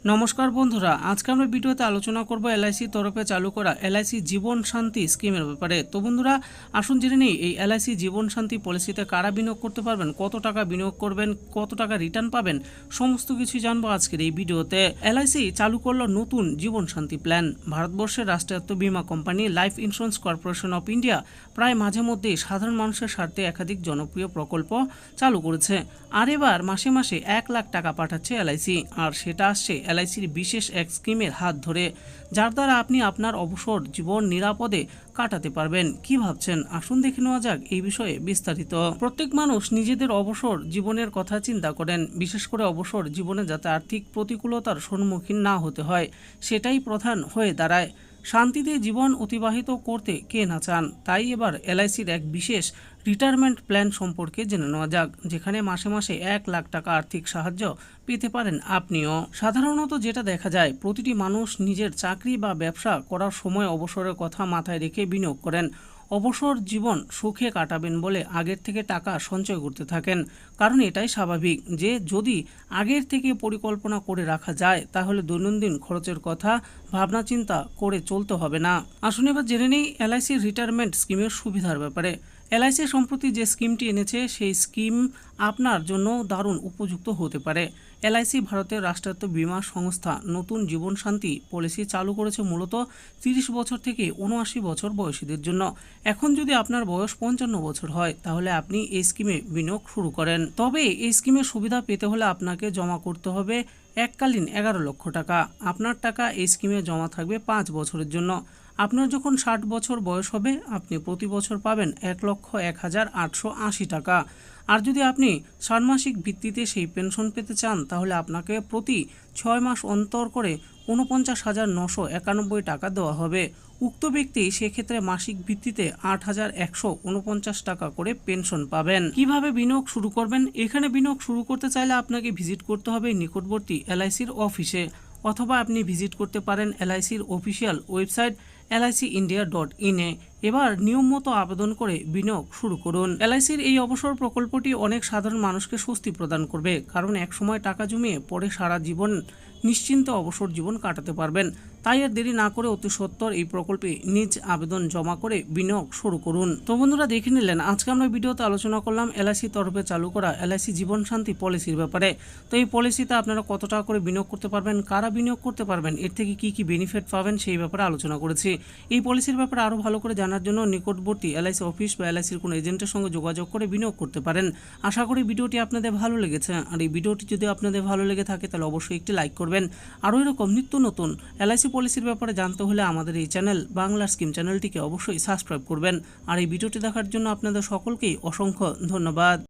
নমস্কার বন্ধুরা, আজকে আমরা ভিডিওতে আলোচনা করব এলআইসির তরফে চালু করা এলআইসি জীবন শান্তি স্কিমের ব্যাপারে। তো বন্ধুরা, আসুন জেনে নিই এই এলআইসি জীবন শান্তি পলিসিতে কারা বিনিয়োগ করতে পারবেন, কত টাকা বিনিয়োগ করবেন, কত টাকা রিটার্ন পাবেন, সমস্ত কিছু জানবো আজকের এই ভিডিওতে। এলআইসি চালু করলো নতুন জীবন শান্তি প্ল্যান। ভারতবর্ষের রাষ্ট্রায়ত্ত বীমা company life insurance corporation of India প্রায় মাঝে মধ্যেই সাধারণ মানুষের স্বার্থে একাধিক জনপ্রিয় প্রকল্প চালু করেছে। আর এবার মাসে মাসে 1 লাখ টাকা পাঠাচ্ছে এলআইসি, আর সেটা আসছে এলআইসির বিশেষ এক স্কিমের হাত ধরে, যার দ্বারা আপনি আপনার অবসর জীবন নিরাপদে কাটাতে পারবেন। কি ভাবছেন? আসুন দেখে নেওয়া যাক এই বিষয়ে বিস্তারিত। প্রত্যেক মানুষ নিজেদের অবসর জীবনের কথা চিন্তা করেন, বিশেষ করে অবসর জীবনে যাতে আর্থিক প্রতিকূলতার সম্মুখীন না হতে হয়, সেটাই প্রধান হয়ে দাঁড়ায়। শান্তিতে জীবন অতিবাহিত করতে কে না চান? তাই এবার এলআইসির এক বিশেষ রিটায়ারমেন্ট প্ল্যান সম্পর্কে জেনে নেওয়া যাক, যেখানে মাসে মাসে 1 লাখ টাকা আর্থিক সাহায্য পেতে পারেন আপনিও। সাধারণত যেটা দেখা যায়, প্রতিটি মানুষ নিজের চাকরি বা ব্যবসা করার সময় অবসরের কথা মাথায় রেখে বিনিয়োগ করেন। অবসর জীবন সুখে কাটাবেন বলে আগের থেকে টাকা সঞ্চয় করতে থাকেন, কারণ এটাই স্বাভাবিক যে যদি আগের থেকে পরিকল্পনা করে রাখা যায়, তাহলে দৈনন্দিন খরচের কথা ভাবনা চিন্তা করে চলতে হবে না। আসুন এবার জেনে নেই এলআইসির রিটায়ারমেন্ট স্কিমের সুবিধার ব্যাপারে। এলআইসি সম্প্রতি যে স্কিমটি এনেছে, সেই স্কিম আপনার জন্য দারুণ উপযুক্ত হতে পারে। এলআইসি ভারতের রাষ্ট্রায়ত্ত বীমা সংস্থা নতুন জীবন শান্তি পলিসি চালু করেছে মূলত 30 বছর থেকে 79 বছর বয়সীদের জন্য। এখন যদি আপনার বয়স 55 বছর হয়, তাহলে আপনি এই স্কিমে বিনিয়োগ শুরু করেন। তবে এই স্কিমের সুবিধা পেতে হলে আপনাকে জমা করতে হবে এককালীন 11 লক্ষ টাকা। আপনার টাকা এই স্কিমে জমা থাকবে 5 বছরের জন্য। আপনার যখন 60 বছর বয়স হবে, আপনি প্রতি বছর পাবেন 1,01,880 টাকা। আর যদি আপনি ষান্মাসিক ভিত্তিতে সেই পেনশন পেতে চান, তাহলে আপনাকে প্রতি 6 মাস অন্তর করে 49,991 টাকা দেওয়া হবে। উক্ত ব্যক্তি সেক্ষেত্রে মাসিক ভিত্তিতে 8,149 টাকা করে পেনশন পাবেন। কিভাবে বিনিয়োগ শুরু করবেন? এখানে বিনিয়োগ শুরু করতে চাইলে আপনাকে ভিজিট করতে হবে নিকটবর্তী এলআইসির অফিসে, অথবা আপনি ভিজিট করতে পারেন এলআইসির অফিসিয়াল ওয়েবসাইট licindia.in এ। এবার নিয়ম মতো আবেদন করে বিনিয়োগ শুরু করুন। এলআইসির এই অবসর প্রকল্পটি অনেক সাধারণ মানুষকে স্বস্তি প্রদান করবে, কারণ এক সময় টাকা জমিয়ে পরে সারা জীবন নিশ্চিন্তে অবসর জীবন কাটাতে পারবেন। তাই আর দেরি না করে অতি সত্বর এই প্রকল্পে নিজ আবেদন জমা করে বিনিয়োগ শুরু করুন। তো বন্ধুরা, দেখে নিলেন আজকে আমরা ভিডিওতে আলোচনা করলাম এলআইসির তরফে চালু করা এলআইসি জীবন শান্তি পলিসির ব্যাপারে। তো এই পলিসিতে আপনারা কত টাকা করে বিনিয়োগ করতে পারবেন, কারা বিনিয়োগ করতে পারবেন, এর থেকে কি কি বেনিফিট পাবেন, সেই ব্যাপারে আলোচনা করেছি। এই পলিসির ব্যাপারে আরও ভালো করে জানার জন্য নিকটবর্তী এলআইসি অফিস বা এলআইসির কোনো এজেন্টের সঙ্গে যোগাযোগ করে বিনিয়োগ করতে পারেন। আশা করি ভিডিওটি আপনাদের ভালো লেগেছে। আর এই ভিডিওটি যদি আপনাদের ভালো লেগে থাকে, তাহলে অবশ্যই একটি লাইক করবেন। আরও এরকম নিত্য নতুন এলআইসি পলিসির ব্যাপারে জানতে হলে আমাদের এই চ্যানেল বাংলা স্কিম চ্যানেলটিকে অবশ্যই সাবস্ক্রাইব করবেন। আর এই ভিডিওটি দেখার জন্য আপনাদের সকলকেই অসংখ্য ধন্যবাদ।